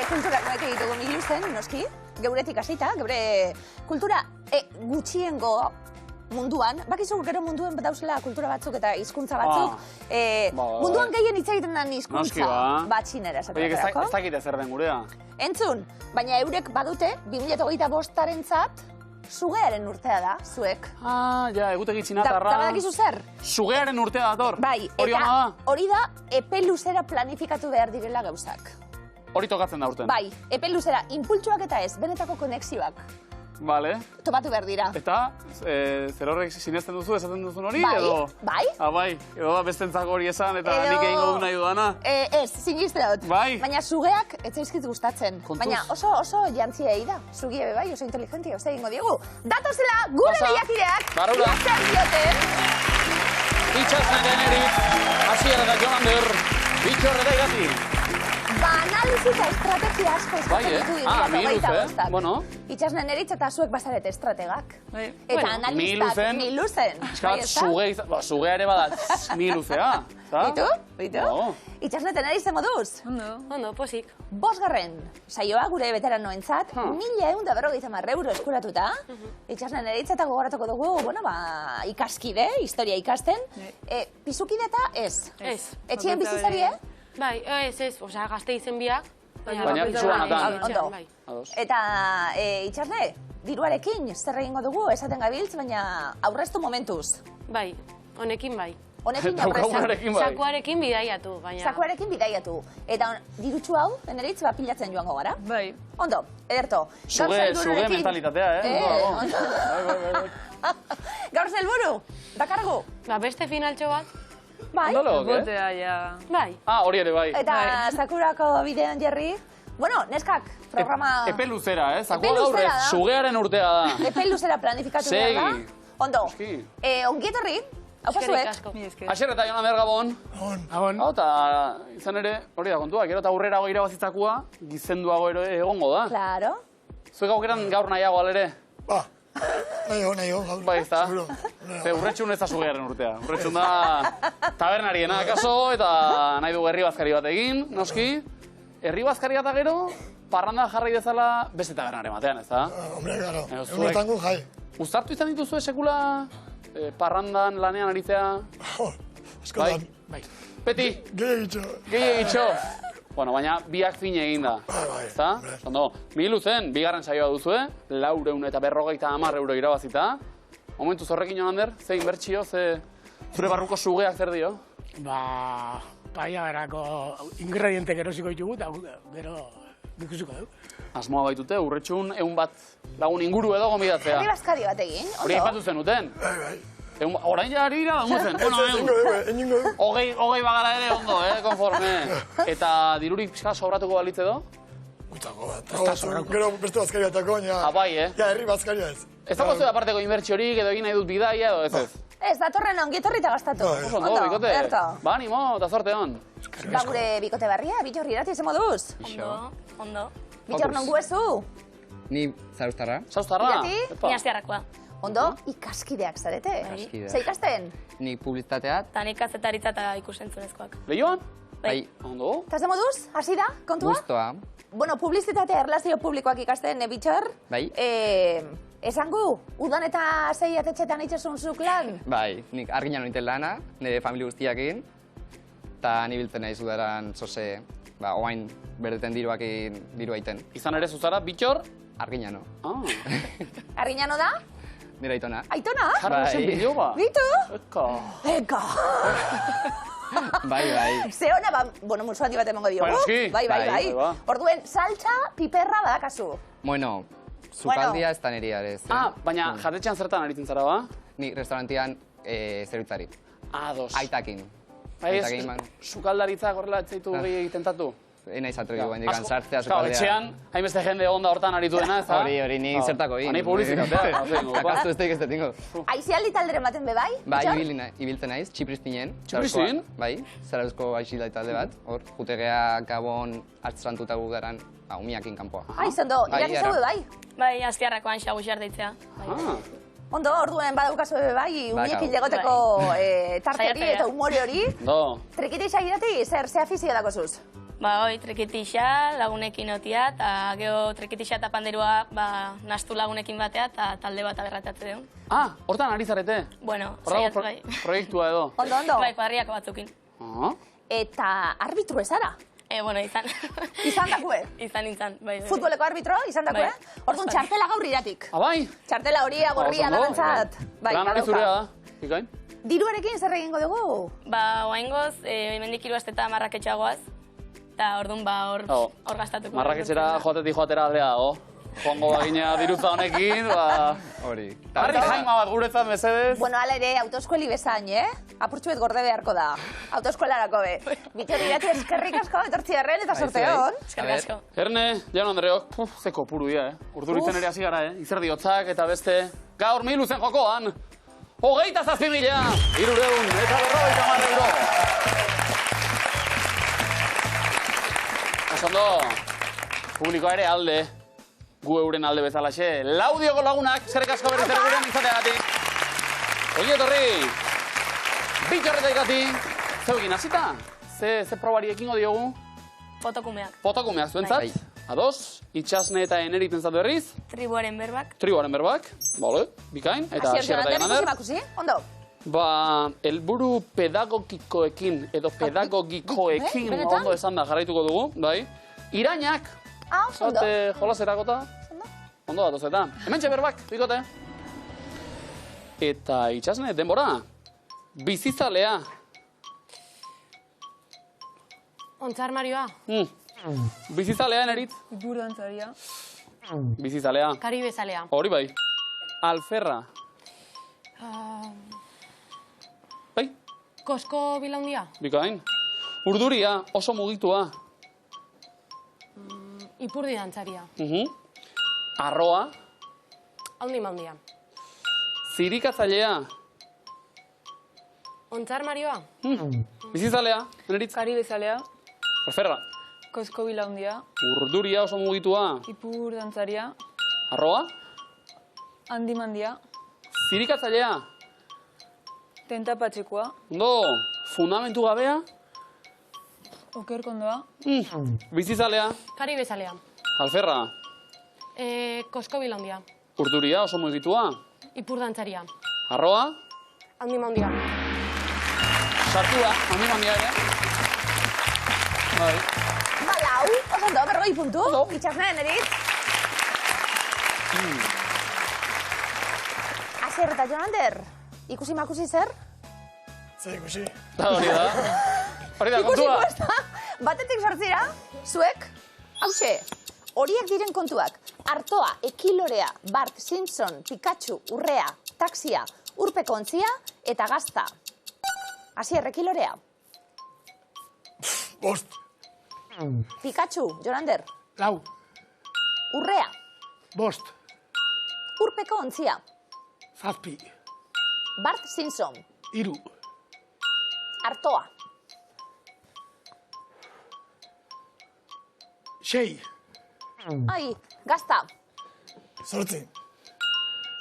kulturak noek egitugu miluzen, noski, geuretik hasita, geure kultura gutxiengo munduan, bakizu gero munduen dauzela kultura batzuk eta hizkuntza batzuk, munduan gehien hitz egiten den hizkuntza batxinera esaterako. Ez dakite zer den gurea. Entzun, baina eurek badute, 2025-arentzat, sugearen urtea da, zuek. Ja, egutegi txinatarra. Da badakizu zer? Sugearen urtea dator. Bai, eta hori da, epe luzera planifikatu behar direla gauzak. Hori tokatzen da urten. Bai, epe luzera, impultsuak eta ez, benetako konexioak. Vale. Topatu behar dira. Eta, zer horrek sinesten duzu, esaten duzun hori, edo? Bai. Bai, edo da bestentzako hori esan eta nik egingo du nahi dudana. Ez, siniste dut. Bai. Baina sugeak ez zaizkit gustatzen. Kontuz. Baina oso jantzia da. Sugie bai, oso inteligentia, oso egingo diegu. Datozela, gure lehiakideak. Barura. Zer dioten. Itxasnen eritz, Asier eta Jonander, Bitxor eta Irati. Analizi eta estrategia asko eskatzen ditu dira. Bueno. Itxasnen eritz eta zuek bazarete estrategak. Eta analistak miluzen. Sugea ere badat, miluzea. Bitu? Itxasneten eritz moduz? Ondo, posik. 5. saioa gure veteranoentzat, 1.150 euro eskuratuta. Itxasnen eritz eta gogoratuko dugu, ikaskide, historia ikasten. Pizukide eta ez. Etxien bizitzari, Bai, ez, osea, gazte izen biak. Baina pizuganatan. Ondo. Eta, Itxasne, diruarekin zer egingo dugu, esaten gabiltz, baina aurreztu momentuz. Bai, honekin bai. Honekin aurreztu. Sakuarekin bidaiatu, baina. Sakuarekin bidaiatu. Eta dirutsu hau, eneritz, pilatzen joango gara. Bai. Ondo, ederto. Suge mentalitatea, Ondo. Gaur zelburu, dakargu. Beste finaltxo bat. Bai. Botea, ja. Bai. Hori ere bai. Eta Sakurako bidean jerri. Bueno, neskak, programa... Epe luzera, Sakura gaurrez, sugearen urtea da. Epe luzera planifikatu behar da. Ondo. Ongietorri, hau pasuek. Asier eta Jonander Gabon. Gabon. Eta izan ere, hori da kontua, gero eta aurrerago irabazitzakua, gizenduago egongo da. Claro. Zuek aukeran gaur nahiago alere? Ba, nahiago, gaur. Bai, ez da. Ze urretxun ez da sugearen urtea. Urretxun da tabernariena akaso, eta nahi du herri bazkari bat egin, noski. Herri bazkari bat gero, parranda jarri dezala beste tabernare batean, ez da? Hombre, claro. Egunetango jai. Uztartu izan dituzue sekula parrandan lanean aritzea? Eskotan. Bai. Peti? Gehiagitxo. Bueno, baina biak fine egin da. Ezta? Ondo, miluzen, 2. saioa duzue, 450 euro irabazita. Momentuz horrekin Jonander, ze inbertsio, ze zure barruko sugeak zer dio? Paia berako ingredientek erosiko ditugu, eta gero ikusiko dugu. Asmoa baitute, urretxun 100 lagun inguru edo gonbidatzea. Herri bazkari bat egin, ondo. Hori aipatu zenuten. Bai. Orain jari ira da guzen. Eningo du. Hogei bagara ere ondo, konforme. Eta dirurik pixka sobratuko balitze do? Gutako bat. Gero beste bazkari batako, baina... Bai, Ja, herri bazkaria ez. Ez dago zuen aparteko inbertsiorik edo egin nahi dut bidaia edo ez ez? Ez, datorren ongietorri eta gastatu. Ondo, bikote. Ba, animo, eta zorte hon. Ba, gure bikote barria, Bitxor Irati eze moduz. Ondo. Bitxor nongu ezu? Ni zauztarra. Zauztarra? Irati? Ni astiarrakoa. Ondo, ikaskideak zarete. Ikaskideak. Ze ikasten? Ni publizitatea. Eta nik kazetaritza eta ikusentzunezkoak. Lehioan? Bai. Ondo. Eta ze moduz, hasi da, kontua? Gustoa. Bueno, publizitatea erlazio publikoak ikasten, Bitxor? Bai. Esangu, udan eta zei atetxetan itxasun zuk lan? Bai, nik arginan ointen lana, nire familia guztiakin. Eta ni biltzen naiz udaran zoze, oain berdeten diruakin diru aiten. Izan ere zuzara, Bitxor? Arginano. Arginano da? Nire aitona. Aitona? Jarra zen bideo ba? Bitu? Eka. Bai. Ze hona, bueno, mulso handi bat emango diogu. Bai. Orduen, saltza, piperra badakazu. Bueno, sukaldia ez da nirea ere. Baina jatetxean zertan aritzen zara ba? Ni restaurantean zerbitzari. Ados. Aitakin. Bai, sukaldaritzak horrela etzaitu gehi egiten tatu? Ena izatu dugu, hendikan sartzea sukaldea. Etxean, hainbeste jende onda hortan aritu dena, ez da? Hori, ni zertako egin. Ni publizitatea. Akastu ez ez tingo. Aizialdi taldere ematen be bai? Bai, ibiltzen naiz, Txiprizpinen. Txiprizpin? Bai, Zarauzko aizialdi talde bat. Hor, jutegea Gabon hartzrantuta gugaran, umiakin kanpoa. Zondo, irati zaude bai? Bai, astiarrakoan xaguxar deitzea. Ondo, orduen badaukazu bai, umiekin legoteko tarteri eta umore hori. Trikiti xagirati, zer afizio dako zuz? Ba, hoi, trekitixa, lagunekin otia, eta geho trekitixa eta panderua nastu lagunekin batea, eta talde bat aberratatze deun. Ah, hortan ari zarete? Bueno, Horrago saiatu bai. proiektua edo. Ondo. Bai, kuadriako batzukin. Eta arbitru ezara? Bueno, izan. Izan dakue? Izan, bai. Futboleko arbitro, izan dakue? Bai. Orduan, txartela gaur iratik. Bai? Txartela horia, gorria, darantzat. Lan hori zurea da, ikain? Diruarekin zer egingo dugu? Ba, oaingoz, hemendik 3 asteta marraketxagoaz, eta orduan hor gastatuko. Marraketxera joatera aldea dago. Joango bagina dirutza honekin, Hori. Harri jaima bat guretzat, mesedez. Bueno, ala ere, autoeskueli bezain, Apurtxu bet gorde beharko da. Autoeskuelarako be. Bitxor irati eskerrik asko, etortzi erren eta sorte hon. Eskerrik asko. Erne, Jan Andreok, zeko puru ia, Urduritzen ere hasi gara, Izerdi hotzak eta beste. Gaur 1000 zen jokoan. 27.000, 300 eta 50 euro. Osondo, publikoa ere alde. Gu euren alde bezalaxe. Laudioko lagunak, eskerrik asko berriz ere gurean izateagatik. Oie etorri, bitxorreta ikati. Zeu egin hasita? Ze probari ekingo diogu? Fotokumeak. Fotokumeak zuentzat? Ados, itxasne eta eneriten zatu berriz. Tribuaren berbak. Tribuaren berbak, bale, bikain. Eta Asier, Asier eta Jan Ander. ikusi, ondo? Ba, helburu pedagogikoekin edo pedagogikoekin benetan? ondo esan da jarraituko dugu, bai. Irainak, Ondo. jolaserakota. Ondo datoz eta. Hementxe berbak, bikote. Eta itxasne, denbora. Bizizalea. Ontzar Marioa. Bizizalea, enerit. Iburu antzaria. Bizizalea. Karibezalea. Hori bai. Alferra. Bai, Kosko bilaundia. bikain. Urduria, oso mugitua. Ipurdi dantzaria. Arroa. Haundi maundia. Zirikatzailea. Ontzar Marioa. Bizizalea, eneritz. Karibezalea, Alferra. Kosko bilaundia, Urduria, oso mugitua. Ipur dantzaria, Arroa. Handi mandia, Zirikatzailea. Tentapatxekoa, Ondo, fundamentu gabea. Oker kondoa, Bizizalea. Karibezalea. Alferra. Kosko bilaundia. Urduria, oso mugitua. Ipur dantzaria. Arroa. Haundi maundia. Sartu da, handi mandia ere. Bai. Balau, oso ondo, 40 puntu. Itxasne, enerit. Asier eta Jon Ander, ikusi makusi zer? Zer ikusi. Hori da. Hori da, kontua. Ikusiko ez da? Batetik sortzira, zuek, hause, horiek diren kontuak. Artoa, Ekilorea, Bart, Simpson, Pikachu, Urrea, Taxia, Urpeko ontzia eta Gazta. Asier, Ekilorea. 5. Pikachu, Jon Ander. 4. Urrea, 5. Urpeko ontzia. 7. Bart Simpson. 3. Artoa. 6. Ai, Gazta. 8.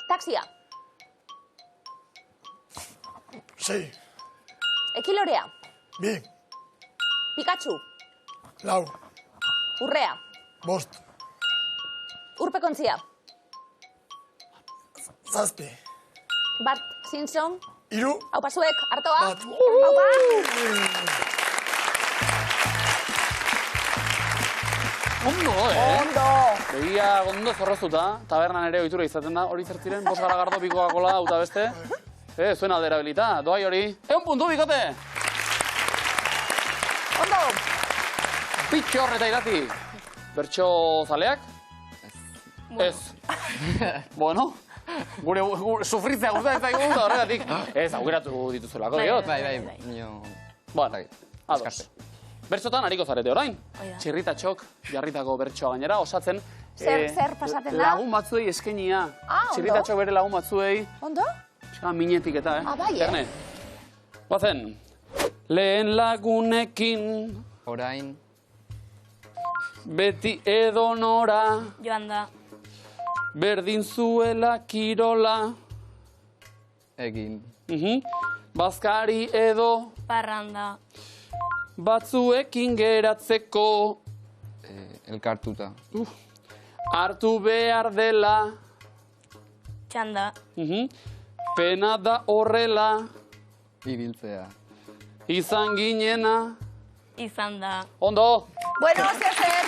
Taxia. 6. Ekilorea. 2. Pikachu. 4. Urrea. 5. Urpeko ontzia. 7. Bart Simpson. 3. Haupa zuek, Artoa. Bat. Haupa. Ondo, Ondo. Begia ondo zorroztuta, tabernan ere ohitura izaten da, hori zertziren, 5 garagardo pikoakola, uta beste. Zuen aldera bilita, doai hori. 1 puntu, bikote! Ondo. Bitxor eta irati. Bertxo zaleak? Ez. Bueno, gure sufritzea gusta ez daigu da horregatik. Ez, aukeratu dituzulako, diot. Bai, nio... Bueno, ados. Bertxotan hariko zarete orain. Txirritatxok jarritako bertxoa gainera, osatzen... Zer pasaten da? Lagun batzuei eskenia. Ondo. Txirritatxok bere lagun batzuei. Ondo? Minetik eta, Bai, Erne. Guazen. Lehen lagunekin, Orain, beti edonora, Joan da. berdin zuela kirola. egin. Bazkari edo, Parranda. batzuekin geratzeko. Elkartuta. Hartu behar dela. Txanda. Pena da horrela. Ibiltzea. Izan ginena. Izan da. Ondo. Bueno, zer.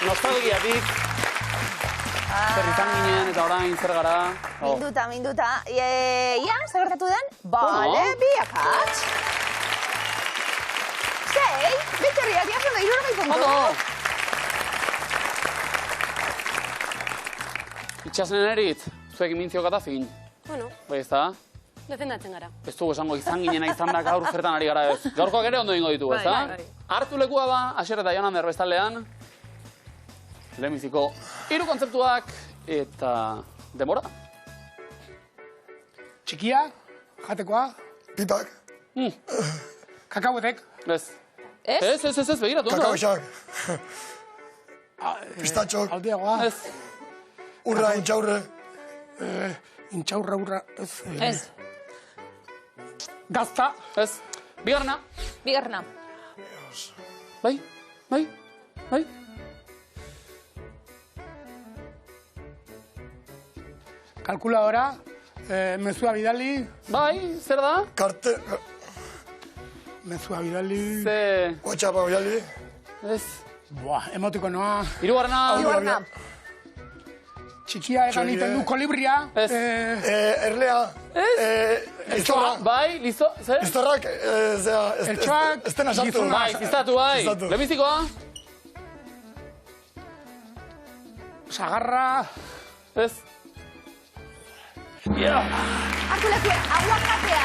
Nostalgiatik. Zer izan ginen eta orain zer gara. Minduta. Ia, zer gertatu den? Bale, biakatz. Sei, beterriak jasen da, 60 puntu. Ondo. Itxasnen erit, zuekin mintziok eta fin. Bueno, Bai ez da? defendatzen gara. Ez dugu esango izan ginena izan da gaur zertan ari gara ez. Gaurkoak ere ondo ingo ditugu, ez da? Hartu lekua ba, Asier eta Jonander bestaldean. Lehenbiziko 3 kontzeptuak eta denbora. Txikia, jatekoa, Pipak. kakauetek, Ez. Ez, begiratu. ondo. Kakaoxak. Pistatxok. aldeagoa, Ez. Urra, intxaurre. intxaurra urra, ez. Ez. Gazta, Ez. Bigarrena. Bigarrena. Bai. kalkuladora, mezua bidali, Bai, zer da? Karte. mezua bidali, Ze... WhatsAppa oiali. Ez. buah, emotikonoa, Hirugarrena. txikia egan egiten du kolibria, Ez. Erlea. Iztorra. Bai, listo, zer? Iztorrak, Eltxoak, ez dena sartu. gizona. Bai, ziztatu, bai. Ziztatu. Lehenbizikoa? sagarra, Ez. Hartu lekue, aguakatea.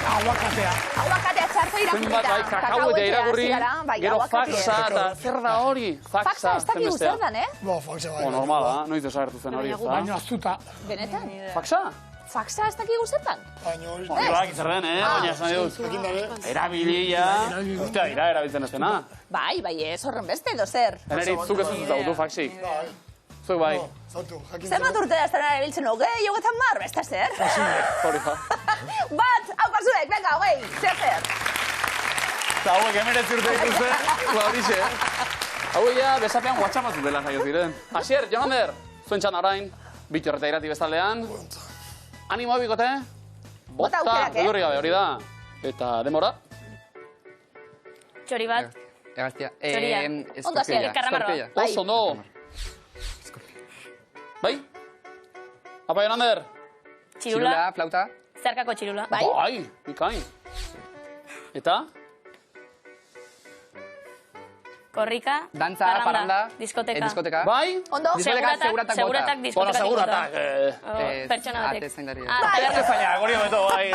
aguakatea, Aguakatea txarto Zenbat, bai, kakauetea irakurri, gero faxa eta zer da hori? Faxa, ez dakigu zer dan, Faxa bai. Normala, noiz desagertu zen hori, ez da? baino aztuta, Benetan? Faxa? Faxa ez dakigu zer dan? Baina hori. Bai, zer den, baina esan dut. Ekin dabe. Erabilia, ustea dira erabiltzen ez dena. Bai, ez horren beste edo zer. Enerit, zuk ez dut zautu faxik. Zuek bai. Zautu, jakin Zer bat urte da ez dena erabiltzen hogei, hogetan mar, beste zer? Hori fa. Bat, hau pasuek, venga, hogei, zer. Eta hauek emeretzi urte dituzte, horixe. Hauek ja, besapean WhatsAppatu dela zaio ziren. Asier, Jonander, zuen txan orain, bitu horreta irati bestaldean. Animo bikote, Bota aukerak, beldurri gabe hori da. Eta demora. Txori bat. Egaztia. Txoria. Ondo, Asier, karamarroa. Bai. Oso ondo. Bai? Apa, Jonander? Txirula. Flauta. Zerkako txirula. Bai. Ikain. Eta? Korrika. Dantza, parranda. Diskoteka. Diskoteka. Bai? Ondo, Diskoteka, seguratak bota. Seguratak, Bona, diskotekak. seguratak. Pertsona batek. Ate zaindari. Arte zaina, gori hobeto, bai.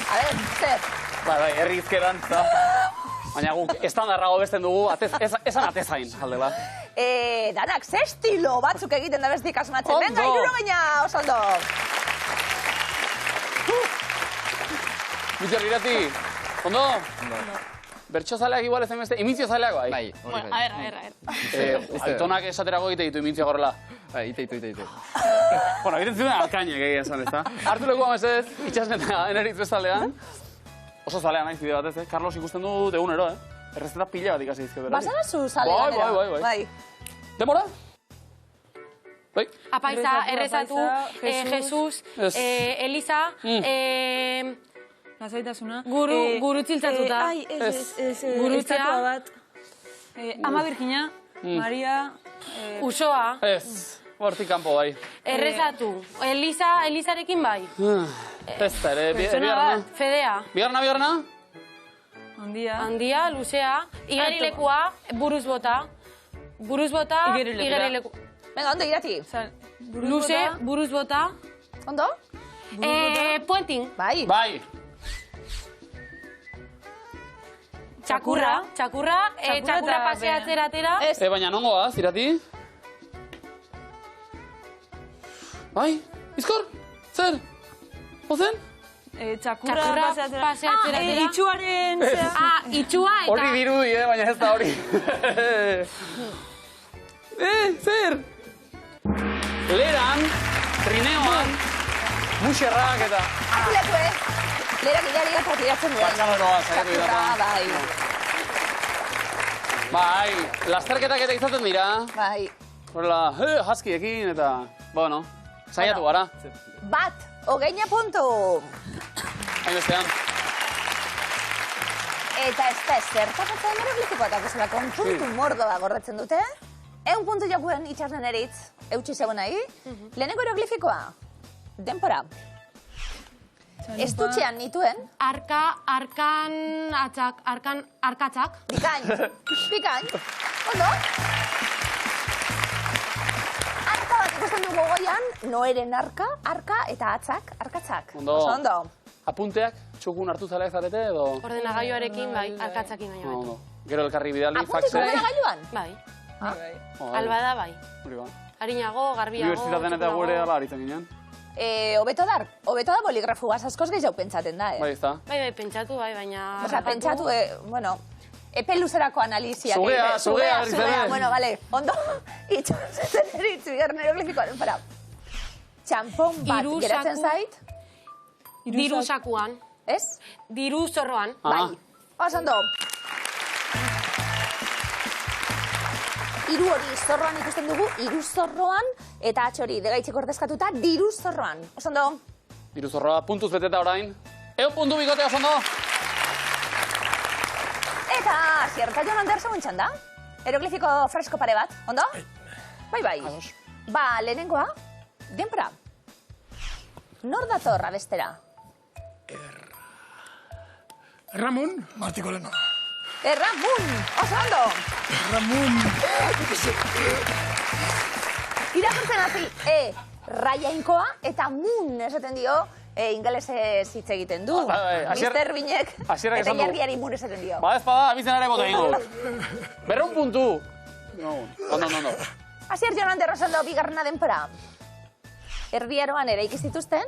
A ver, zer. Bai, herri izkeran, eta... Baina guk estandarrago besten dugu, esan atezain, aldela. Danak, ze estilo batzuk egiten da bestik asmatzen. Ondo. Venga, iruro baina, oso ondo. Bitxer irati, ondo? Bertso zaleak igual ezen beste, imintzio zaleak bai? Bai, Bueno, a ver. Aitonak esaterako egite ditu imintzio gorrela. Bai, ite. Bueno, egiten zuen alkainek egia esan, ez da? Hartu leku amezez, itxasneta eneritz bezalean. Oso zalea naiz bide batez, Carlos ikusten dut egunero, Errezeta pila bat ikasi dizkio berari. Basara zu zale Bai, ganera. bai. Demora? Bai? Apaiza, errezatu, Jesus, Ez. Elisa, Lasaitasuna. guru txiltzatuta. Ai, ez. Gurutzea. Estatua bat. Ama Virginia, Maria... Usoa, Ez. Hortik kanpo bai. errezatu. Elisarekin bai. Ez da ere, bigarna. Fedea. Bigarna? Handia. Handia, luzea, igerilekua, buruz bota. Buruz bota, Igerilekura. igerileku. Venga, ondo irati. Luze, buruz bota. Ondo? Puenting. Bai. Bai. Txakurra, txakurra paseatzera atera. Ez. Baina nongoaz, irati? Bai? Izkor? Zer? Ozen? Txakurra paseatzera atera. Itxuaren... Itxua eta... Horri dirudi, baina ez da hori. Zer? Leran, trineoan, Muxerrak eta... Azileko, leherak idealia eta tiratzen duen. Batxabarroa, saiatu Txakurra, bai. Bai, lasterketak eta izaten dira. Bai. Horrela, jaskiekin eta... Bueno, saiatu gara. Bat, hogeina puntu. Hainbestean. Eta ez da ezer, tapatzen eroglifikoa eta guzela puntu mordoa gorretzen dute. 100 puntu jokuen itxasnen eritz, eutxi zegoen nahi. Lehenengo eroglifikoa, denpora. Estutxean nituen. Arkatzak. Bikain. Ondo? Arka bat ikusten dugu goian, noeren arka eta arkatzak. Ondo. Apunteak, txukun hartu zaleak zarete edo... Ordenagailuarekin, bai, arkatzakin gaina bai. Gero elkarri bidali, Apuntik faxe... ordenagailuan? Bai. Albada bai. Hori ba. Harinago, garbiago... Unibertsitaten eta gure ala aritzen ginen. Hobeto da boligrafugaz askoz gehiago pentsaten da, Bai, ez da. Bai, pentsatu, bai, baina... Osa, pentsatu, bueno, epe luzerako analiziak. Zugea, Bueno, bale, ondo, itxasen eritz, bigarren eroglifikoaren para. Txampon bat geratzen zait. Diru sakuan. Ez? Diru zorroan. Bai. Oso ondo. Hiru hori zorroan ikusten dugu, hiru zorroan, eta atxe hori degaitzeko ordezkatuta, diru zorroan. Oso ondo. Diru zorroa, puntuz beteta orain. 100 puntu bikotea, oso ondo. Eta, zierta Jon Ander zegoen txanda. Eroglifiko fresko pare bat, ondo? Bai. Ba, lehenengoa, denpora. Nor dator abestera? Ramon. Martiko Lena. Ramon, oso ondo. Ramon. Irakurtzen hasi, raiainkoa eta mun esaten dio, ingelesez hitz egiten du. Mr. Binek eta jarriari mun esaten dio. Ba, ez bada, abizen ere bote ingo. 100 puntu. Ondo. Asier Jon Ander oso ondo bigarrena denpora. Erdiaroan ere ikizituzten?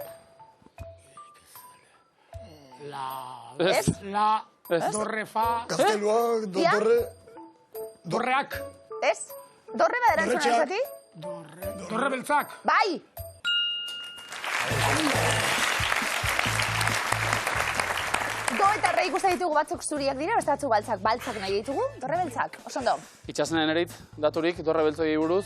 Dorre, fa... Gazteluak, Dorreak. Ez? Dorre baderantzuna esati? Dorre beltzak. Bai! Do eta re ikusten ditugu batzuk zuriak dira, beste batzuk baltzak nahi ditugu, dorre beltzak, oso ondo. Itxasenen erit, daturik, dorre beltzoi buruz.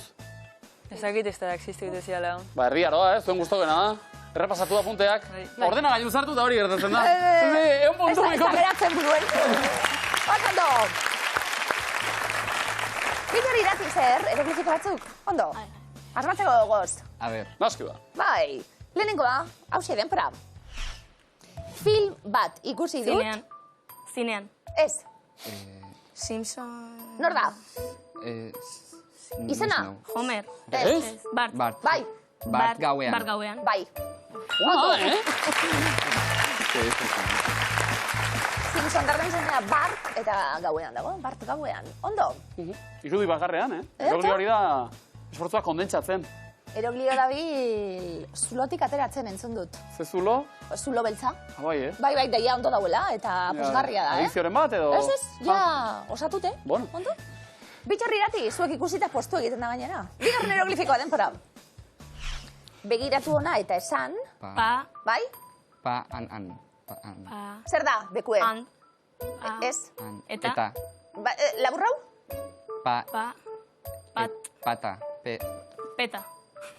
Ezakit ez da existitu deziala. Ba, herriaroa, zuen guztokena da. Errepasatu da punteak. Ordenagailu sartu da hori gertatzen da. 100 puntu bikote. Ez da geratzen buruen. Oso ondo. Bitor irati zer, eroglifiko batzuk, ondo. Asmatzeko gogoz. A ber. Naski ba. Bai, lehenengoa, hauxe denpora. Film bat ikusi dut. Zinean. Ez. Simpson... Nor da? Izena? Homer. Ez. Bart. Bai. Bart gauean. Bart gauean. Bai. Simpson darren zenea Bart eta gauean dago. Bart gauean. Ondo. Irudi bakarrean, Erogli hori da esfortzua kondentsatzen. Eroglio dabil zulotik ateratzen entzun dut. Ze zulo? Zulo beltza. Bai, Bai, daia ondo dauela eta posgarria da, Adizioren bat edo? Ez, ja, osatute. Bueno. Ondo? Bitxorri irati, zuek ikusita postu egiten da gainera. Bigarren eroglifikoa denpora. Begiratu ona eta esan. Pa. Bai? Pa, an. Zer da, bekue? An. Ez? Eta? Laburrau? Pa. Pat. Pata. Peta.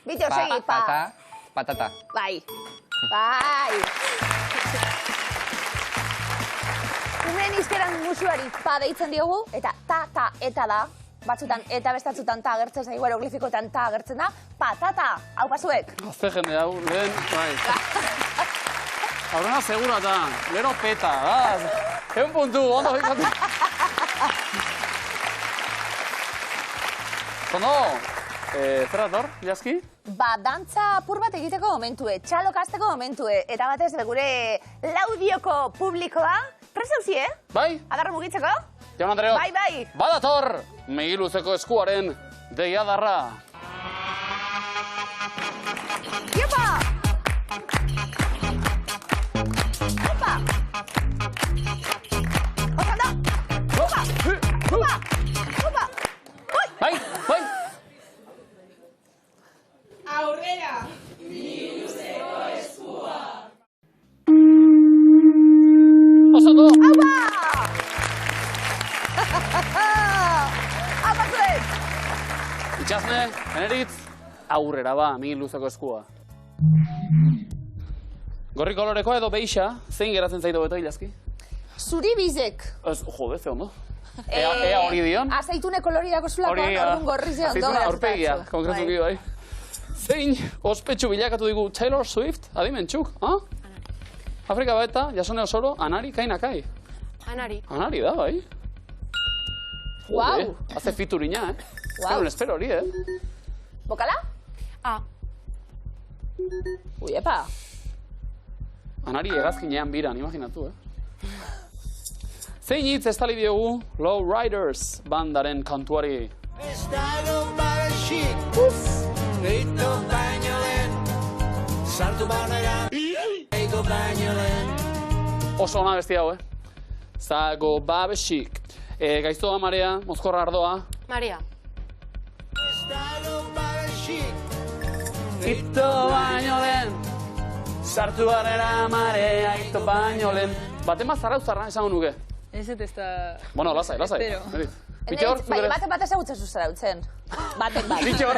Bitxor, segi, pa. Patata. Bai. Umen izkeran musuari pa deitzen diogu, eta ta eta da. Batzutan eta bestatzutan ta agertzen zaigu, eroglifikoetan ta agertzen da. Patata, hau pasuek. Azte jende hau, lehen, bai. Aurrena segurata, gero peta, da. 100 puntu, ondo bikote. Ondo, zer dator, Ilaski? Ba, dantza apur bat egiteko momentue, txalokazteko momentue, eta batez gure laudioko publikoa, presauzi, Bai? Adarra mugitzeko? Jaun Andreok, Bai. Badator, Megiluzeko eskuaren deiadarra. Iopa! Opa! Osanda! Opa! Bai! Aurrera! Megiluzeko eskuaren Ikasne, Eneritz, aurrera ba, Miguel luzeko eskua. Gorri kolorekoa edo beixa, zein geratzen zaitu beto ilazki? Zuri bizek. Jode, ze ondo. Ea hori dion? Azeitune koloriako zulakoan, orduan gorri ze ondo. Azeitune aurpegia, konkretuki bai. Zein ospetsu bilakatu digu Taylor Swift, adimentxuk, ha? Afrika baeta, jasone osoro, anari kainakai. Anari. Anari da, bai. Guau. Hace fiturina, Guau. Espero hori, Bokala? A. Ui, epa. Anari hegazkinean biran, imaginatu, Zein hitz estali diogu Low Riders bandaren kantuari. Oso ona besti hau, Zago babesik. Gaiztoa Marea, Mozkorra Ardoa. Maria. Ito baino lehen, sartu barrera marea, ito baino lehen. Baten bat zarauzarra esango nuke. Ez da... Bueno, lasai. Espero. Bitxor, Bai, baten bat ezagutzen zuzarautzen. Baten bat. Bitxor.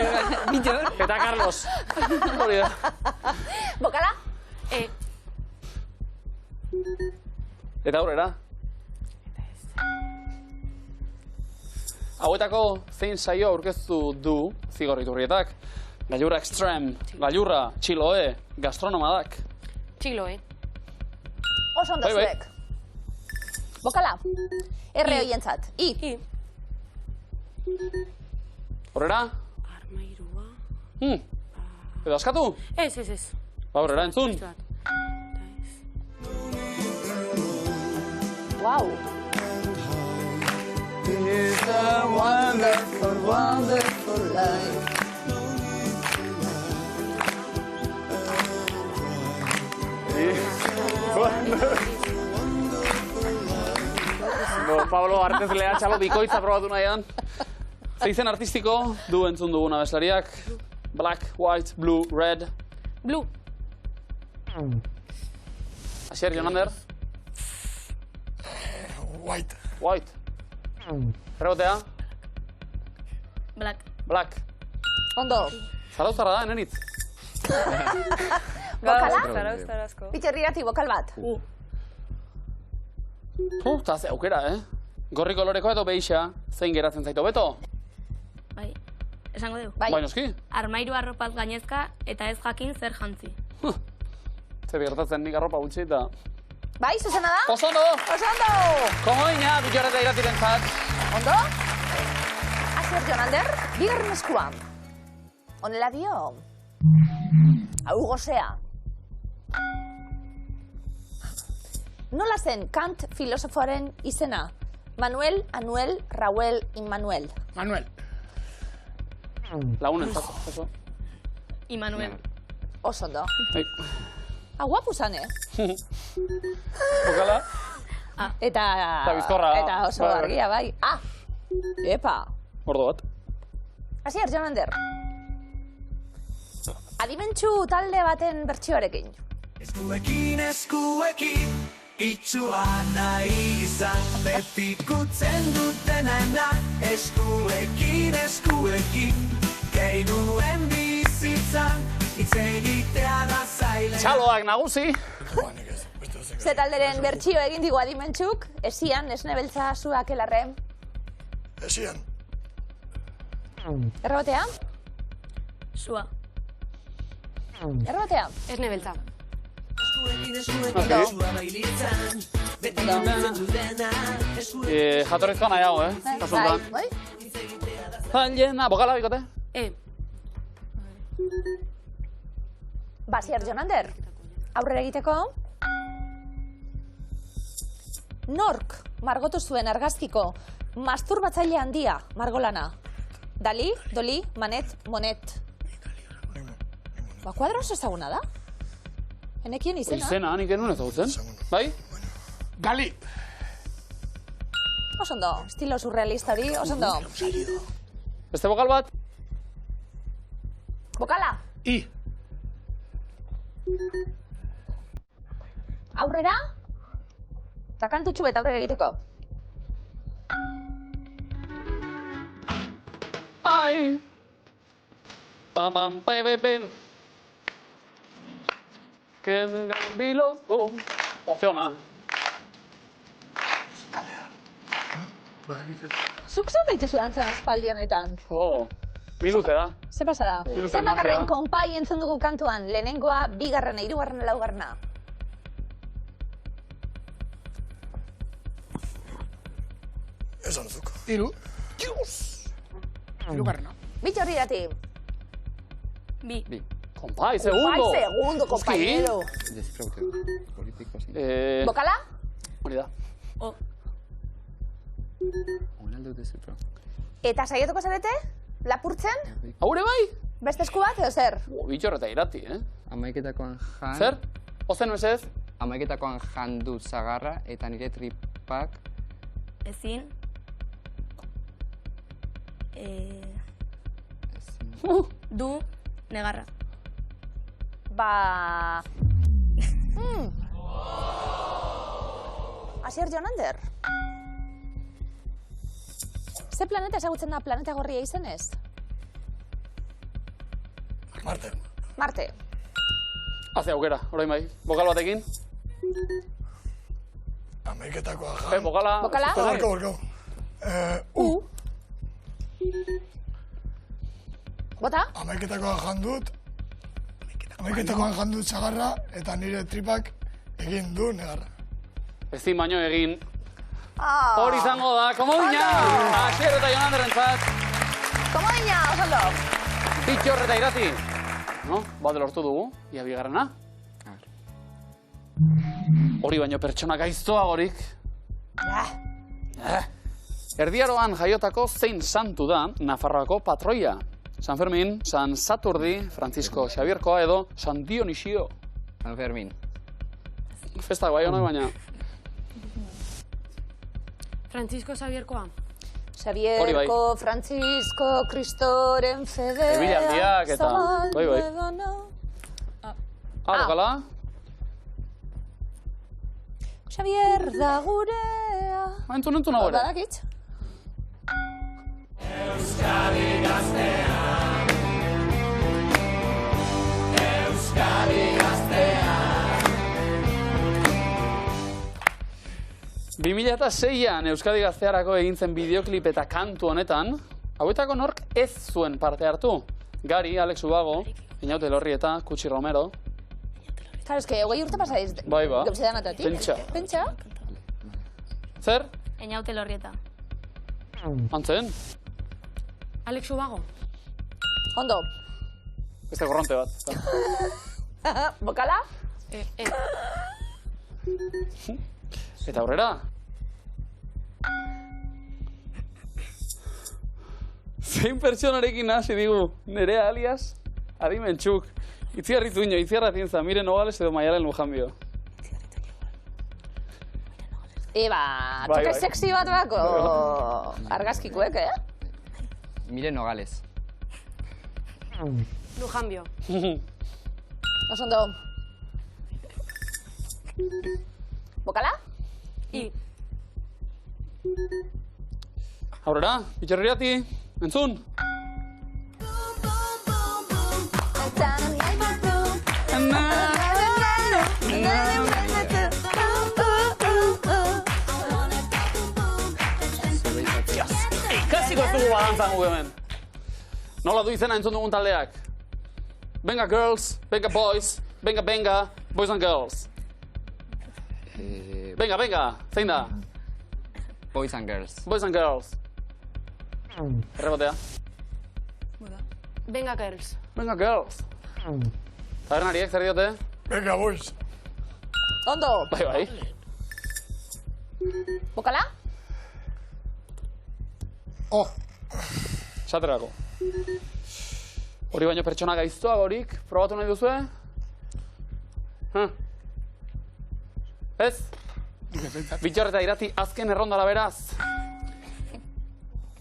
Eta Carlos. Hori da. Bokala? E. Eta aurrera. Hauetako zein saio aurkeztu du Zigorriturrietak. Gailurra Extreme, gailurra Txiloe, gastronomadak. Txiloe. Oso ondo Bai. zuek. Bokala? R hoientzat. I. Horrera? Armairua. Edo askatu? Ez. Aurrera entzun. Wow. It's a wonderful, wonderful life. Pablo Artez lea txalo bikoitza probatu nahian. Zeizen artistiko du entzun duguna bezlariak. Black, white, blue, red. Blue. Asier, Jonander? White. White. Rebotea? Black. Black. Ondo. Zarauztarra da, Eneritz? Bokala? Zarauztarazko. Pitxerrirati bokal bat. Eta ze aukera, Gorri kolorekoa edo beixa, zein geratzen zaitu beto? Bai. Esango dugu. Bai. Bai, noski? Armairu arropaz gainezka eta ez jakin zer jantzi. Zer gertatzen nik arropa gutxi eta... Bai, zuzena da? Oso ondo! Oso ondo! Komoina, bitxorreta iratiren zat. Ondo? Asier Jonander, bigarren eskua. Honela dio. Hau gozea. Nola zen Kant filosofoaren izena? Manuel, Anuel, Raúl, Immanuel. Manuel. Lagunen zat, oso. Immanuel. Oso ondo. Bai. Hau guapu zan, Bokala? Eta bizkorra. Eta oso Bai. argia, bai. Epa. Ordo bat. Asier Jonander. Adimentsu talde baten bertsioarekin. Eskuekin, itxua nahi izan, beti kutzen dutena, eskuekin, keinuen bizitzan, itzegitea da zaila. Txaloak nagusi. Ze talderen bertsio egin digu adimentsuk, esian, esne beltza zuak elarre. Esian. Errobatea? Sua. Errobatea? Esne beltza. Jatorrizkoa nahiago, kasuntan. Bai? Zailena, bokala bikote? E. Basier Jonander, aurrera egiteko. Nork margotu zuen argazkiko masturbatzaile handia margolana? Dali, Doli, Manet, Monet. Ba, kuadroz ezaguna da? Enekien izena? Izena, nik enun ezagutzen. Bai? Gali. Oso ondo, estilo surrealista hori, oso ondo. Beste bokal bat? Bokala, I. aurrera. Eta kantutxu bet aurrera egiteko. Ai! Pam, pen. Que bilozo. Opziona. Zuk zer daitezu dantzan aspaldianetan? Biluze da. Ze pasa da? Zer bakarren konpai entzun dugu kantuan, lehenengoa, bigarrena, hirugarrena, laugarrena. Esan zuk. Hiru. Dios! Hirugarrena. Bitxorri dati. Bi. Kompai, segundo. Segundo, compañero. Desfraute politiko, sí. Bokala? Hori da. Una alde dute zutro. Eta saiatuko zarete? Lapurtzen? Haure bai? Beste esku bat, edo zer? Bitxorre eta irati, Amaiketakoan jan... Zer? Ozen mesez? Amaiketakoan jan dut zagarra eta nire tripak... Ezin. Du negarra. Ba... Asier Jonander. Ze planeta ezagutzen da planeta gorria izenez? Marte. Marte. Haze aukera, orain bai. Bokal batekin? Amaiketakoa jan. Bokala. Bokala? Barkau. U. Bota? Amaiketakoa jan dut. Amaiketakoan jan dut zagarra eta nire tripak egin du negarra. Ezin baino egin. Hori izango da, komodina! Asier eta Jonanderrentzat. Komodina, osondo. Bitxorre eta irati. No, bat lortu dugu, ia bigarrena. Hori baino pertsona gaiztoagorik. Erdiaroan jaiotako zein santu da Nafarroako patroia. San Fermin, San Saturdi, Francisco Xabierkoa edo San Dionisio. San Fermin. Festak bai honak baina. Francisco Xabierkoa. Xabierko, Francisco, Kristoren fedea... Ebilandiak eta... Bai. Bokala? Xabier da gurea... Entzun agore. Badakitz? Euskadi gaztea. Euskadi gaztea. 2006an Euskadi Gaztearako egin zen bideoklip eta kantu honetan, hauetako nork ez zuen parte hartu. Gari, Alex Ubago, Eñaute Elorrieta, Kutsi Romero. Claro, es que hogei urte pasaiz... Bai, ba. Gauzidanatatik. Pentsa? Zer? Eñaute Elorrieta. Antzen? Alex Ubago. Ondo. Beste korronte bat. Bokala? Eta aurrera? Zein pertsonarekin hasi digu, Nerea alias Adimentxuk. Itziarri Zuño, Itziarra Zienza, Miren Nogales edo Maialen Lujanbio. Toke sexy bat bako argazkikuek, Miren Nogales. Lujanbio. Osondo. Bokala? I. Aurrera, Bitxorriati, entzun! Ikasiko ez dugu badantzan gu hemen. Nola du izena entzun dugun taldeak? Venga girls, venga boys, venga, boys and girls. Venga, zein da? Boys and Girls. Boys and Girls. Errebotea. Venga, girls. Venga girls. Tabernariek, zer diote? Venga, boys. Ondo. Bai. Bokala? Esaterako. Hori baino pertsona gaiztoagorik, probatu nahi duzue? Ez? Bitxorre eta irati azken errondara beraz.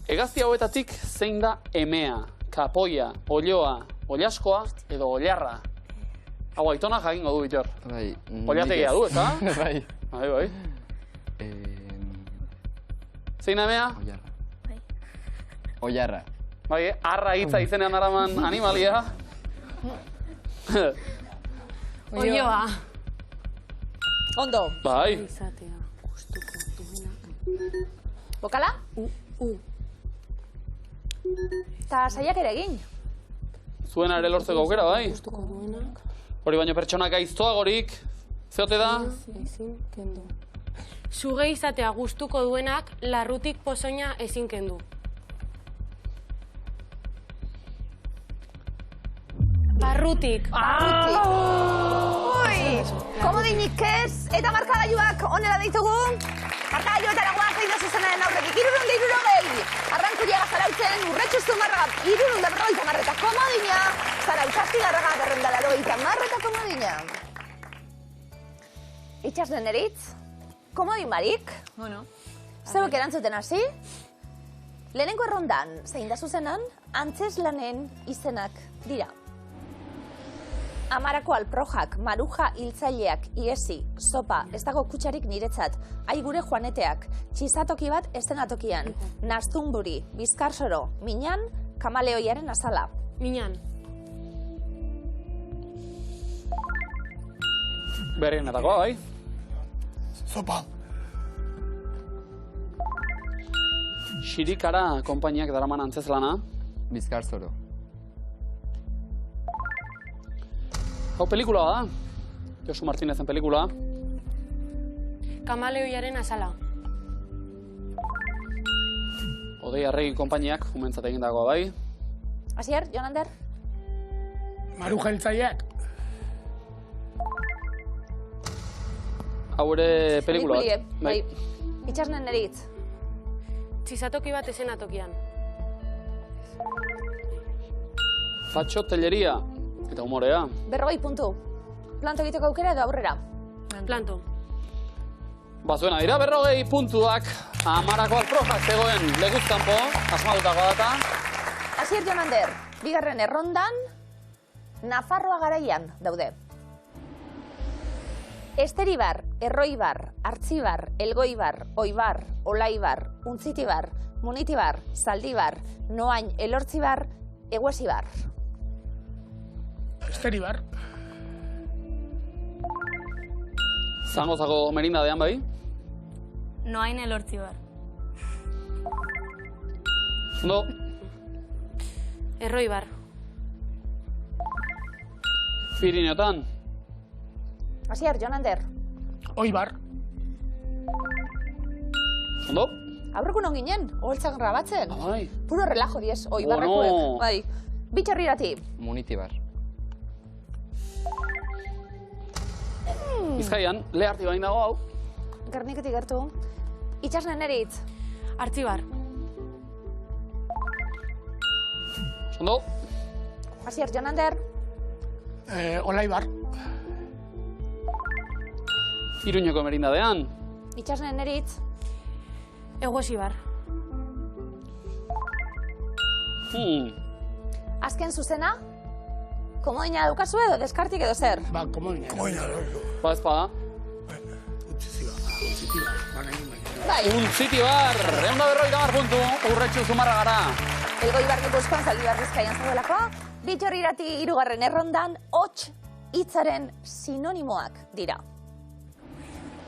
Hegazti hauetatik zein da emea, kapoia, olioa, oliaskoa edo oliarra. Hau aitona jakingo du, Bitxor. Bai. Oliategia du, eta? Bai. Bai. Zein da emea? Oiarra. Bai, arra hitza izenean araman animalia. Oioa. Ondo. Bai. Bokala? Ta saiak ere egin. Zuena ere lortzeko aukera, bai. Hori baino pertsona gaiztoagorik, zeote da? Suge izatea gustuko duenak larrutik pozoina ezin kendu. Barrutik. Ui! Komodinik ez, eta markagailuak onela ditugu. Markagailuetara guaz egin da zuzenaren aurretik. 360. Arrankuria gazarautzen, urretxu zumarraga, 350 eta komodina. Zarautxasti garraga, 280 eta komodina. Itxasnen eritz, komodin barik. Bueno. Zeuek erantzuten hasi. Lehenengo errondan, zein da zuzenan, antzeslanen izenak dira. Amarako alprojak, maruja hiltzaileak, iesi, sopa, ez dago kutsarik niretzat, aigure joaneteak, txizatoki bat estenatokian, naztunburi, bizkarsoro, minan, kamaleoiaren azala. Minan. Berrienetakoa, bai. Zopa. Xirikara konpainiak daraman antzezlana. Bizkarzoro. Hau pelikula da. Josu Martinezen pelikula. Kamaleoiaren azala. Odei Arregi konpainiak umentzat egindakoa, bai. Asier, Jonander? Maruja hiltzaileak. Hau ere pelikula Pelikulie, bat. bai. Itxasnen eritz. Txizatoki bat esenatokian. Fatxo telleria. Eta humorea. 40 puntu. Planto egiteko aukera edo aurrera? Planto. Bazuena dira 40 puntuak. Amarako alprojak zegoen leguzkanpo. Asmatutako data. Asier, Jonander, bigarren errondan, Nafarroa garaian daude. Esteribar, Erroibar, Artzibar, Elgoibar, Oibar, Olaibar, Untzitibar, Munitibar, Zaldibar, Noain, Elortzibar, Eguesibar. Esteribar. Zangozako merindadean, bai. Noain Elortzibar. Ondo. Erroibar. Pirineotan. Asier, Jonander, Oibar. Ondo. aurreko non ginen, oholtzak grabatzen. Bai. Puro relajo diez, Oibarrekuek. no. Bai. Bitxarrirati. Munitibar. Bizkaian, leharti bain dago hau. Gerniketik gertu. Itxasnen eritz. Artzibar. Ondo. Asier, Jonander, Olaibar. Iruñeko merindadean. Itxasnen eritz. Eguesibar. Azken zuzena, komodina daukazu edo deskartik edo zer? Ba, komodina. Ba, ez bada. Bai, Untzitibar, 150 puntu, urretxu zumarra gara. Elgoibar Gipuzkoan, Zaldibar Bizkaian zaudelako. Bitxarrirati hirugarren errondan, hots hitzaren sinonimoak dira.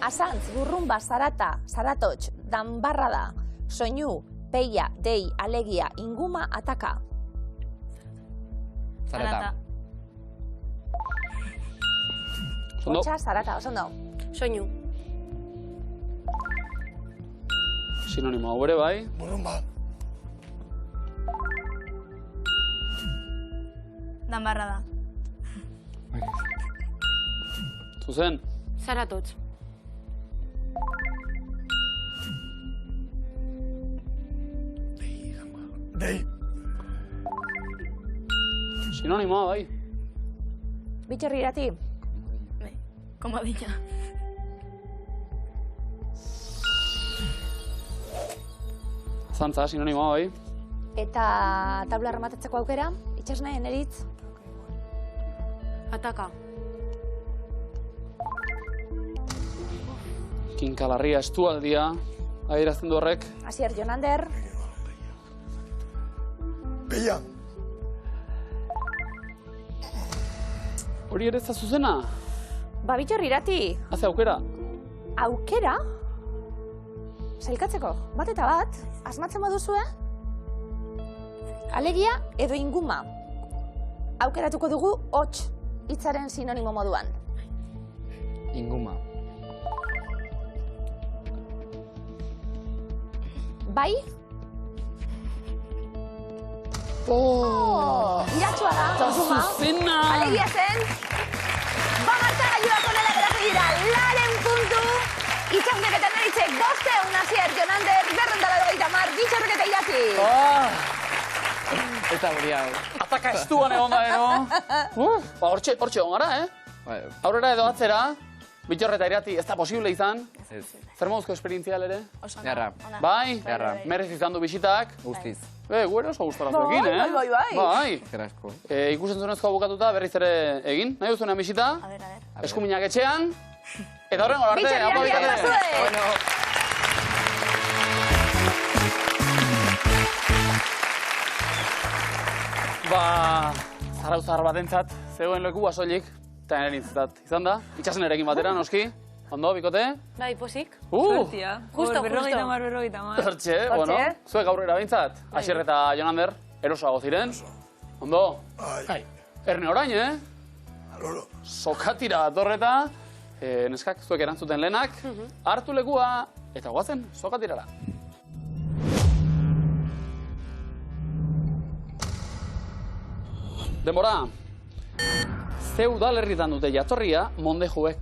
Asantz, burrumba, zarata, zaratots, danbarrada, soinu, peia, dei, alegia, inguma, ataka. Zarata. Ondo. Hotsa, zarata, oso ondo. Soinu. Sinonimo hau ere, bai. Burrumba. Danbarrada. Zuzen. Zaratots. Dei. Sinonimoa, bai. Bitxarrirati, Komodina. Zantza, sinonimoa, bai. eta tabla rematatzeko aukera, itxasnen eritz. Ataka. Kinkalarria estualdia, adierazten du horrek. Asier, Jonander, Alegia. Hori ere ez da zuzena? Ba, Bittor Irati. Haze aukera. Aukera? Sailkatzeko, bat eta bat, asmatzen baduzue? Alegia edo inguma. Aukeratuko dugu hots hitzaren sinonimo moduan. Inguma. Bai? Iratsua da, inguma. Zuzena! Alegia zen. Ba, martxagailuak onela geratu dira, laren puntu. Itxasnek eta Naritzek 500, Asier, Jon Ander, 250, Bittorrek eta Irati. Eta guri hau. Ataka estuan egon da, ero? Ba, hortxe egon gara, Aurrera edo atzera, Bittor eta Irati ez da posible izan. Zer moduzko esperientzial ere? Jarra. Bai? Jarra. Merez izan du bisitak. Guztiz. Guero oso gustarazuekin, Bai. Gerasko. Ikusentzunezkoa bukatuta berriz ere egin. Nahi duzunean bisita? A ver. Eskuminak etxean. Eta horrengo arte, Bittor Irati, Bueno. Ba, zarauzar batentzat, zegoen lekua soilik, eta nerintzat izan da. Itxasenerekin batera, noski. Ondo, bikote? Bai, posik. Suertia. Justo. Berrogeita mar. Hortxe, bueno. Zuek aurrera behintzat. Asier eta Jon Ander, erosoago ziren. Ondo? Bai. Erne orain, Alolo. Sokatira datorreta. Neskak, zuek erantzuten lehenak. Hartu lekua, eta guazen, sokatirara. Denbora. Ze udalerritan dute jatorria Mondejuek.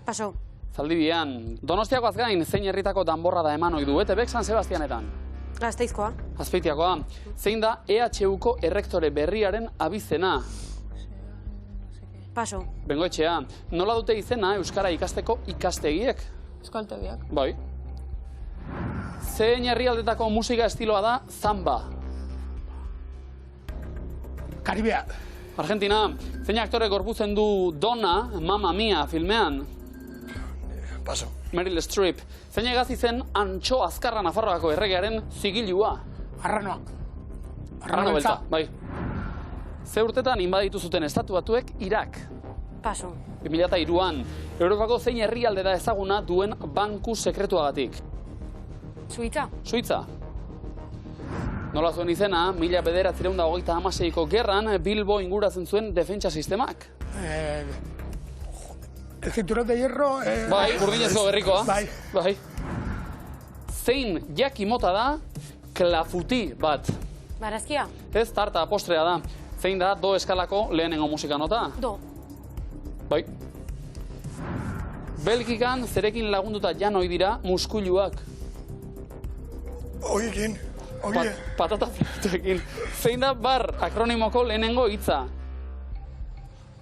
Paso. Zaldibian, Donostiakoaz gain zein herritako danborra da eman ohi du ETBek San Sebastianetan. Gasteizkoa. Azpeitiakoa. Zein da EHUko errektore berriaren abizena? Paso. Bengoetxea, nola dute izena Euskara ikasteko ikastegiek? Euskaltegiak. Bai. Zein herrialdetako musika estiloa da zamba? Karibea. Argentina, zein aktore gorputzen du Donna, Mamma Mia filmean? Paso. Meryl Streep. Zein egazi zen Antxo Azkarra Nafarroako erregearen zigilua? Arranoa. Arrano beltza, bai. Ze urtetan inbaditu zuten estatu batuek Irak? Paso. 2003an, Europako zein herrialde da ezaguna duen banku sekretuagatik? Suitza. Suitza. Nola zuen izena, 1936ko gerran Bilbo inguratzen zuen defentsa sistemak? El cinturón de hierro... Bai, urdinezko berrikoa. Bai. Zein jaki mota da klafuti bat? Barazkia. Ez, tarta postrea da. Zein da do eskalako lehenengo musika nota? Do. Bai. Belgikan zerekin lagunduta jan ohi dira muskuluak? Oiekin. Oie. Patata frituekin. Zein da bar akronimoko lehenengo hitza?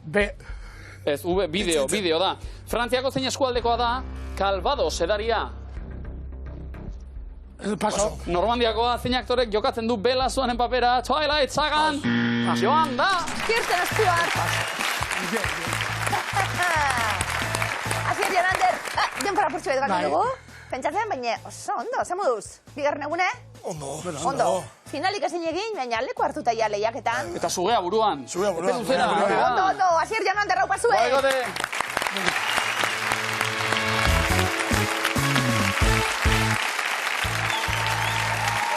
B. Ez, V, bideo da. Frantziako zein eskualdekoa da Calvados edaria? Paso. Normandiakoa zein aktorek jokatzen du Bela Swanen papera Twilight Sagan? Joan da! Kirsten Stewart. Asier, Jon Ander, denbora purtsu bat gana dugu. Pentsatzen, baina oso ondo, ze moduz? Bigarren egune? Ondo. Finalik ezin egin, baina leku hartuta ja lehiaketan. Eta zugea buruan. Zugea buruan. Ondo, Asier, Jon Ander, raupa zuen. Baigote!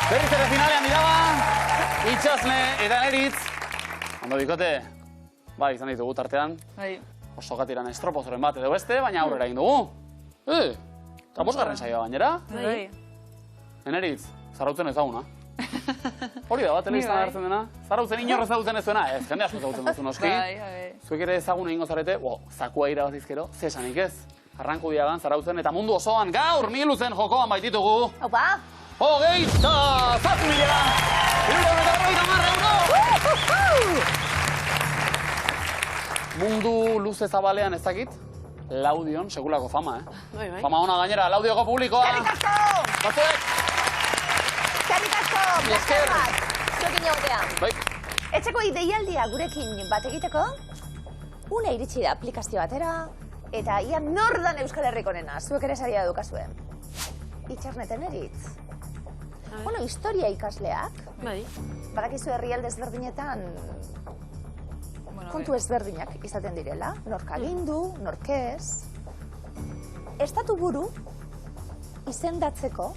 Berriz ere finalean diraba, Itxasne eta Neritz. Ondo bikote, bai, izan ditugu tartean. Bai. Oso gatiran estropozoren bat edo beste, baina aurrera egin dugu. Eta bosgarren saioa gainera. Bai. Neritz, zarautzen ezaguna. Hori da bat, telebistan agertzen dena. Zarautzen inor ezagutzen ez duena, ez, jende asko ezagutzen duzu noski. Bai. Zuek ere ezagun egingo zarete, zakua irabazizkero, zesanik ez. Arranku diagan, zarautzen eta mundu osoan gaur miluzen jokoan baititugu. Opa! Hogeita, zazpi milera! €150! Mundu luze zabalean ez dakit, Laudion, sekulako fama, Bai. Fama ona gainera, Laudioko publikoa. Zerrik asko! Batzuek! Zerrik asko! Plazer bat! Zuekin egotean. Bai. Etxeko deialdia gurekin bat egiteko, une iritsi da aplikazio batera, eta ia nordan Euskal Herriko nena, zuek ere saria dukazuen. Itxasneten Neritz. Bueno, historia ikasleak. Bai. Badakizu herrialde ezberdinetan kontu ezberdinak izaten direla. Nork agindu, nork ez. Estatu buru izendatzeko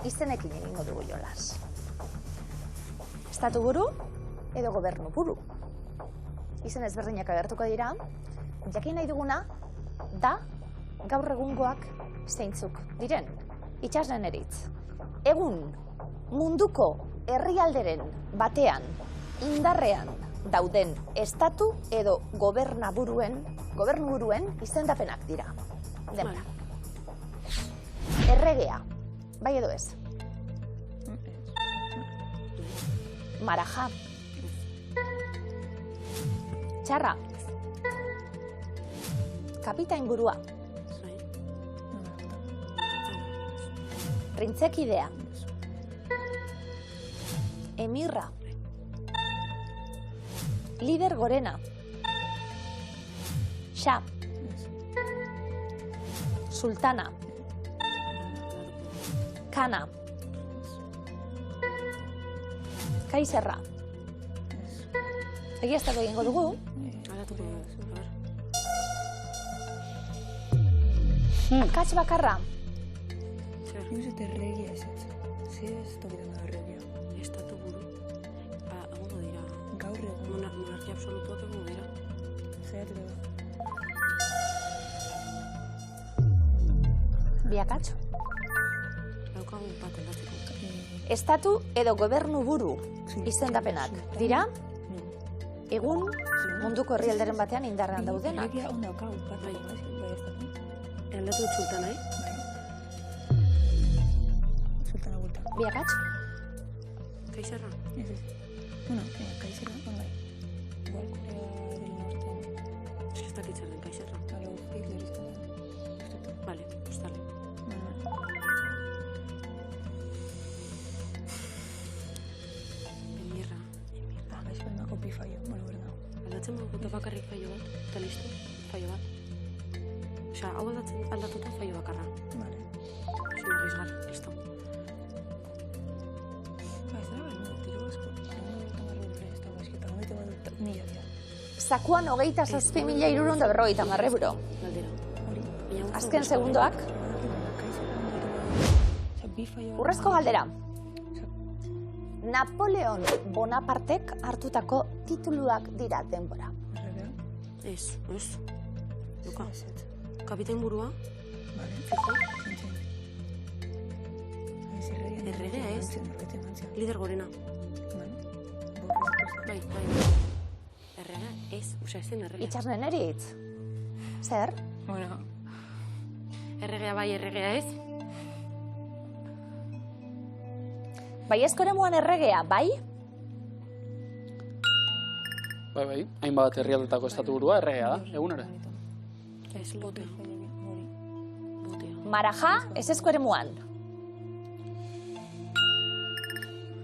izenekin egingo dugu jolas. Estatu buru edo gobernu buru. Izen ezberdinak agertuko dira. Jakin nahi duguna da gaur egungoak zeintzuk diren. Itxasnen eritz. Egun munduko herrialderen batean indarrean dauden estatu edo gobernuburuen izendapenak dira. Denbora. Erregea, bai edo ez? Maraja. Txarra. Kapitain burua. Printzekidea. Emirra. Lider gorena. Xa. Sultana. Kana. Kaiserra. Egiaztatu egingo dugu. Akats bakarra. Nik uste erregia ez ez. Zer ez tokitan da erregia. Estatu buru. Egongo dira. Gaur egun. Monarkia absolutuak egongo dira. Zeratu da. Bi akats. Daukagun bat aldatzeko. Estatu edo gobernu buru izendapenak dira. Egun munduko herrialderen batean indarrean daudenak. Erregia onda daukagun bat. Bai, Aldatu dut sultana, Sultana bulta. Bi akats. Kaiserra. Ez ez. Bueno, kaiserra, bai. Igual Korea del Norte. Ez que ez dakit zer den kaiserra. Alo, Hitler izan da. Vale, postale. Emirra. Gaizko emako bi fallo, berda. Aldatzen badugu bakarrik fallo bat, eta listo, fallo bat. Osea, hau aldatuta fallo bakarra. Vale. Zuen arrizgar, listo. Ez da, tiro asko. Zakuan 27.650 euro. Galdera. Azken segundoak. Urrezko galdera. Napoleon Bonapartek hartutako tituluak dira denbora. Ez. Luka. Kapitain burua? Erregea ez? Lider gorena. Bai. Erregea ez, osea ez zen erregea. Itxasnen eritz. Zer? Bueno. Erregea bai, erregea ez? Baiezko eremuan erregea, bai? Bai, hainbat herrialdetako estatu burua erregea da, egunera. Ez, botea. Maraja, ezezko eremuan.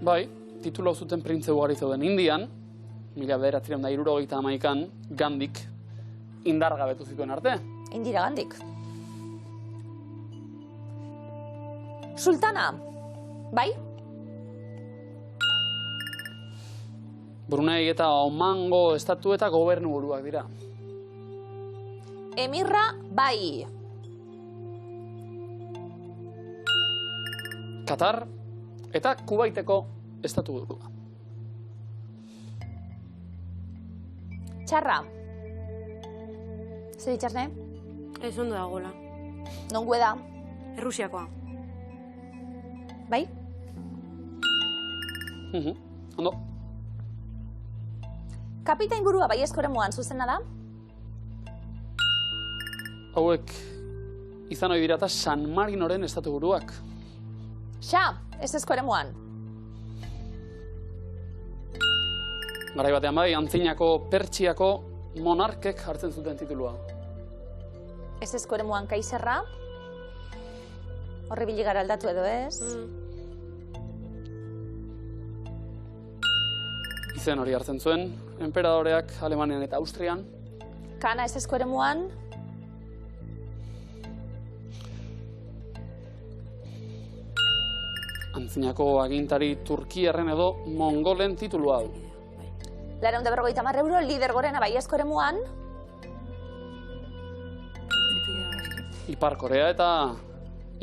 Bai, titulu hau zuten printze ugari zeuden Indian, 1971an, Gandik indargabetu zituen arte. Indira Gandik. Sultana, bai? Brunei eta Omango estatu eta gobernu buruak dira. Emirra, bai. Katar eta Kubaiteko estatu burua. Txarra. Zer itxasne? Ez ondo dagoela. Nongue da? Errusiakoa. Bai? Ondo. Kapitain burua baiezko eremuan zuzena da? Hauek izan ohi dira eta San Marinoren estatu buruak. Xa, ezezko eremuan. Garai batean bai, antzinako Pertsiako monarkek hartzen zuten titulua. Ezezko eremuan kaiserra. Horri biligara aldatu edo ez. Izen hori hartzen zuen, enperadoreak Alemanian eta Austrian. Kana ezezko eremuan. antzinako agintari turkiarren edo mongolen titulua du. 450 euro, lider gorena baiezko eremuan. Ipar Korea eta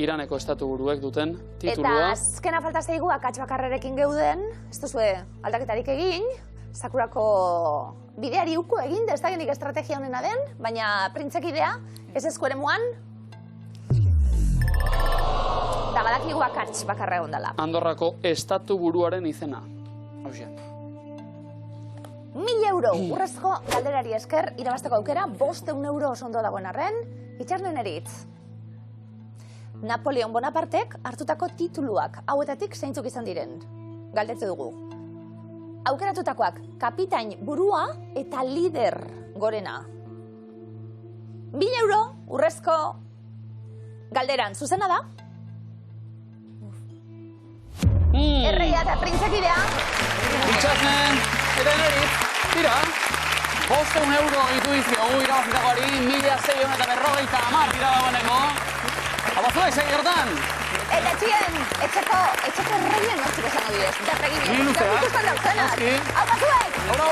Iraneko estatu buruek duten titulua. Eta azkena falta zaigu akats bakarrerekin geuden, ez duzue aldaketarik egin, Sakurako bideari uko egin, ez da gendik estrategia honena den, baina printzekidea, ez ezko eremuan, da badakigu akats bakarra egon dela. Andorrako estatu buruaren izena. Hauxe. 1.000 euro urrezko galderari esker, irabazteko aukera, 500 euro oso ondo dagoen arren, itxarnen eritz. Napoleon Bonapartek hartutako tituluak hauetatik zeintzuk izan diren. Galdetze dugu. Aukeratutakoak kapitain burua eta lider gorena. 1.000 euro urrezko galderan zuzena da? Erreia eta printzekidea. Itxasnen, eta nerit, tira. 500 euro ditu diziogu irabazitakoari, 1.650 dira dagoeneko. Abazua, izan gertan. Eta txien, etxeko erreien nortzuk esango bidez. Derreginen. Ni luzea. Ikusten dauzenak. Noski. Abazuek! Aurra!